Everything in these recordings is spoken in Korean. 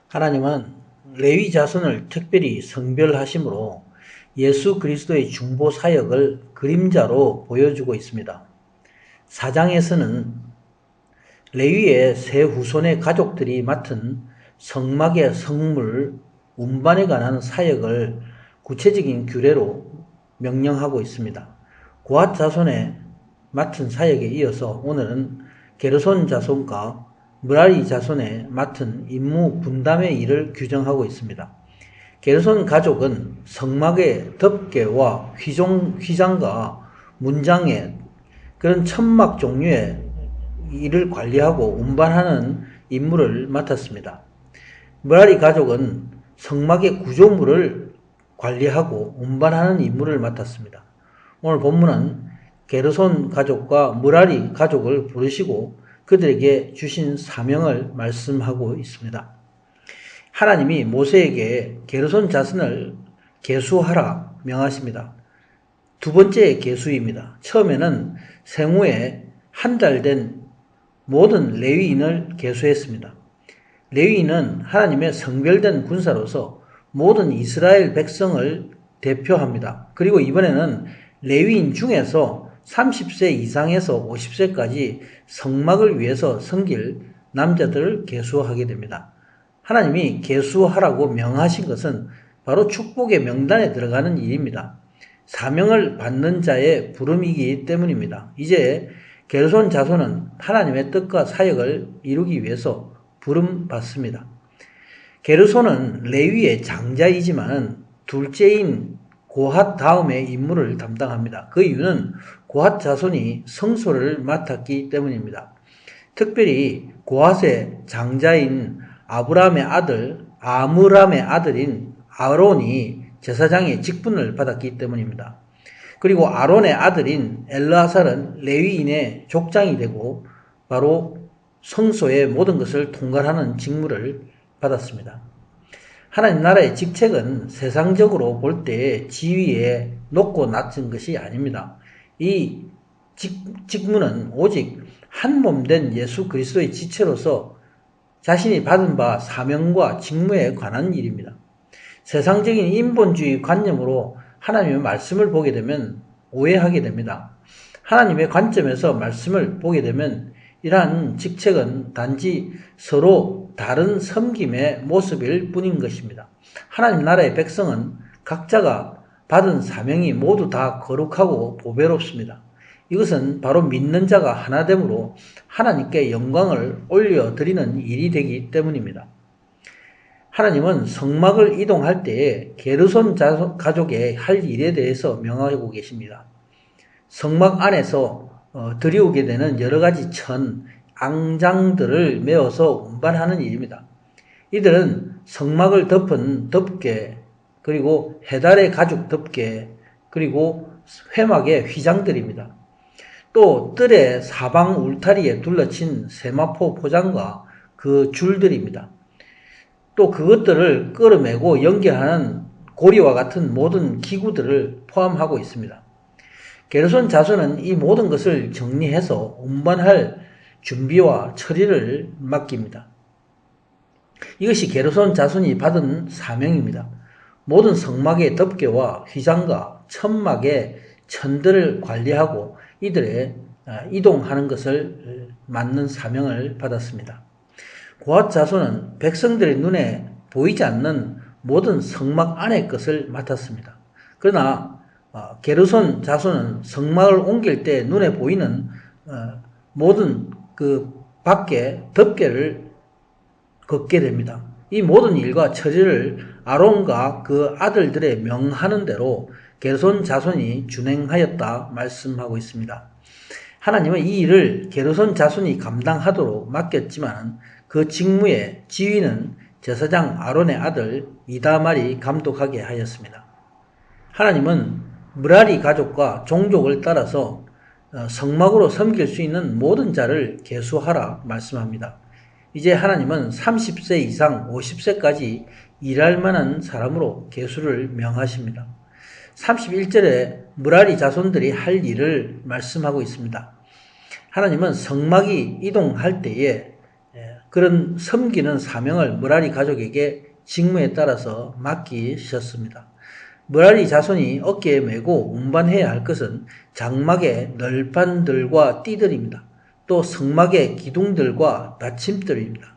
하나님은 레위 자손을 특별히 성별하심으로 예수 그리스도의 중보 사역을 그림자로 보여주고 있습니다. 4장에서는 레위의 세 후손의 가족들이 맡은 성막의 성물, 운반에 관한 사역을 구체적인 규례로 명령하고 있습니다. 고핫 자손의 맡은 사역에 이어서 오늘은 게르손 자손과 므라리 자손의 맡은 임무 분담의 일을 규정하고 있습니다. 게르손 가족은 성막의 덮개와 휘장과 문장의 그런 천막 종류의 일을 관리하고 운반하는 임무를 맡았습니다. 므라리 가족은 성막의 구조물을 관리하고 운반하는 임무를 맡았습니다. 오늘 본문은 게르손 가족과 므라리 가족을 부르시고 그들에게 주신 사명을 말씀하고 있습니다. 하나님이 모세에게 게르손 자손을 계수하라 명하십니다. 두 번째 계수입니다. 처음에는 생후에 한 달 된 모든 레위인을 계수했습니다. 레위인은 하나님의 성별된 군사로서 모든 이스라엘 백성을 대표합니다. 그리고 이번에는 레위인 중에서 30세 이상에서 50세까지 성막을 위해서 섬길 남자들을 계수하게 됩니다. 하나님이 계수하라고 명하신 것은 바로 축복의 명단에 들어가는 일입니다. 사명을 받는 자의 부름이기 때문입니다. 이제 게르손 자손은 하나님의 뜻과 사역을 이루기 위해서 부름받습니다. 게르손은 레위의 장자이지만 둘째인 고핫 다음의 임무를 담당합니다. 그 이유는 고핫 자손이 성소를 맡았기 때문입니다. 특별히 고핫의 장자인 아므람의 아들인 아론이 제사장의 직분을 받았기 때문입니다. 그리고 아론의 아들인 엘르아살은 레위인의 족장이 되고 바로 성소의 모든 것을 통괄하는 직무를 받았습니다. 하나님 나라의 직책은 세상적으로 볼 때 지위에 높고 낮은 것이 아닙니다. 이 직무는 오직 한 몸 된 예수 그리스도의 지체로서 자신이 받은 바 사명과 직무에 관한 일입니다. 세상적인 인본주의 관념으로 하나님의 말씀을 보게 되면 오해하게 됩니다. 하나님의 관점에서 말씀을 보게 되면 이러한 직책은 단지 서로 다른 섬김의 모습일 뿐인 것입니다. 하나님 나라의 백성은 각자가 받은 사명이 모두 다 거룩하고 보배롭습니다. 이것은 바로 믿는 자가 하나됨으로 하나님께 영광을 올려드리는 일이 되기 때문입니다. 하나님은 성막을 이동할 때에 게르손 가족의 할 일에 대해서 명하고 계십니다. 성막 안에서 들여오게 되는 여러 가지 앙장들을 메어서 운반하는 일입니다. 이들은 성막을 덮은 덮개, 그리고 해달의 가죽 덮개, 그리고 회막의 휘장들입니다. 또 뜰의 사방 울타리에 둘러친 세마포 포장과 그 줄들입니다. 또 그것들을 끌어매고 연결하는 고리와 같은 모든 기구들을 포함하고 있습니다. 게르손 자손은 이 모든 것을 정리해서 운반할 준비와 처리를 맡깁니다. 이것이 게르손 자손이 받은 사명입니다. 모든 성막의 덮개와 휘장과 천막의 천들을 관리하고 이들의 이동하는 것을 맡는 사명을 받았습니다. 고핫 자손은 백성들의 눈에 보이지 않는 모든 성막 안의 것을 맡았습니다. 그러나 게르손 자손은 성막을 옮길 때 눈에 보이는 모든 그 밖에 덮개를 걷게 됩니다. 이 모든 일과 처리를 아론과 그 아들들의 명하는 대로 게르손 자손이 준행하였다 말씀하고 있습니다. 하나님은 이 일을 게르손 자손이 감당하도록 맡겼지만 그 직무의 지휘는 제사장 아론의 아들 이다말이 감독하게 하였습니다. 하나님은 므라리 가족과 종족을 따라서 성막으로 섬길 수 있는 모든 자를 계수하라 말씀합니다. 이제 하나님은 30세 이상 50세까지 일할 만한 사람으로 계수를 명하십니다. 31절에 므라리 자손들이 할 일을 말씀하고 있습니다. 하나님은 성막이 이동할 때에 그런 섬기는 사명을 므라리 가족에게 직무에 따라서 맡기셨습니다. 므라리 자손이 어깨에 메고 운반해야 할 것은 장막의 널판들과 띠들입니다. 또 성막의 기둥들과 받침들입니다.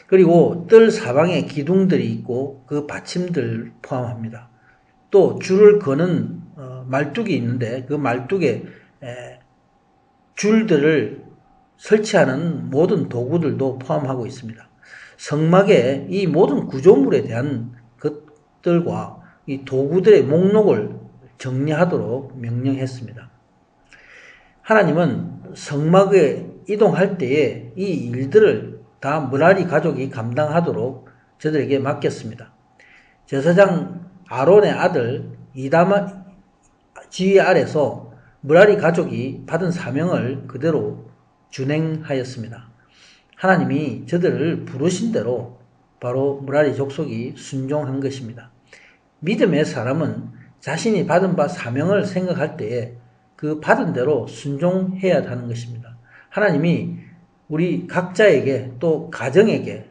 그리고 뜰 사방에 기둥들이 있고 그 받침들 포함합니다. 또 줄을 거는 말뚝이 있는데 그 말뚝에 줄들을 설치하는 모든 도구들도 포함하고 있습니다. 성막의 이 모든 구조물에 대한 것들과 이 도구들의 목록을 정리하도록 명령했습니다. 하나님은 성막에 이동할 때에 이 일들을 다 므라리 가족이 감당하도록 저들에게 맡겼습니다. 제사장 아론의 아들 이다마 지휘 아래서 므라리 가족이 받은 사명을 그대로 준행하였습니다. 하나님이 저들을 부르신 대로 바로 므라리 족속이 순종한 것입니다. 믿음의 사람은 자신이 받은 바 사명을 생각할 때에 그 받은 대로 순종해야 하는 것입니다. 하나님이 우리 각자에게 또 가정에게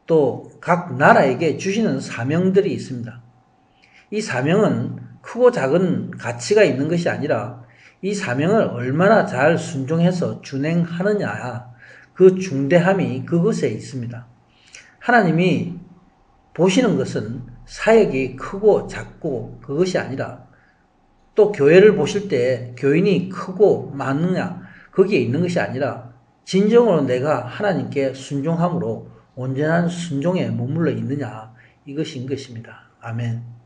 또 각 나라에게 주시는 사명들이 있습니다. 이 사명은 크고 작은 가치가 있는 것이 아니라 이 사명을 얼마나 잘 순종해서 준행하느냐, 그 중대함이 그것에 있습니다. 하나님이 보시는 것은 사역이 크고 작고 그것이 아니라 또 교회를 보실 때 교인이 크고 많느냐 거기에 있는 것이 아니라 진정으로 내가 하나님께 순종함으로 온전한 순종에 머물러 있느냐 이것인 것입니다. 아멘.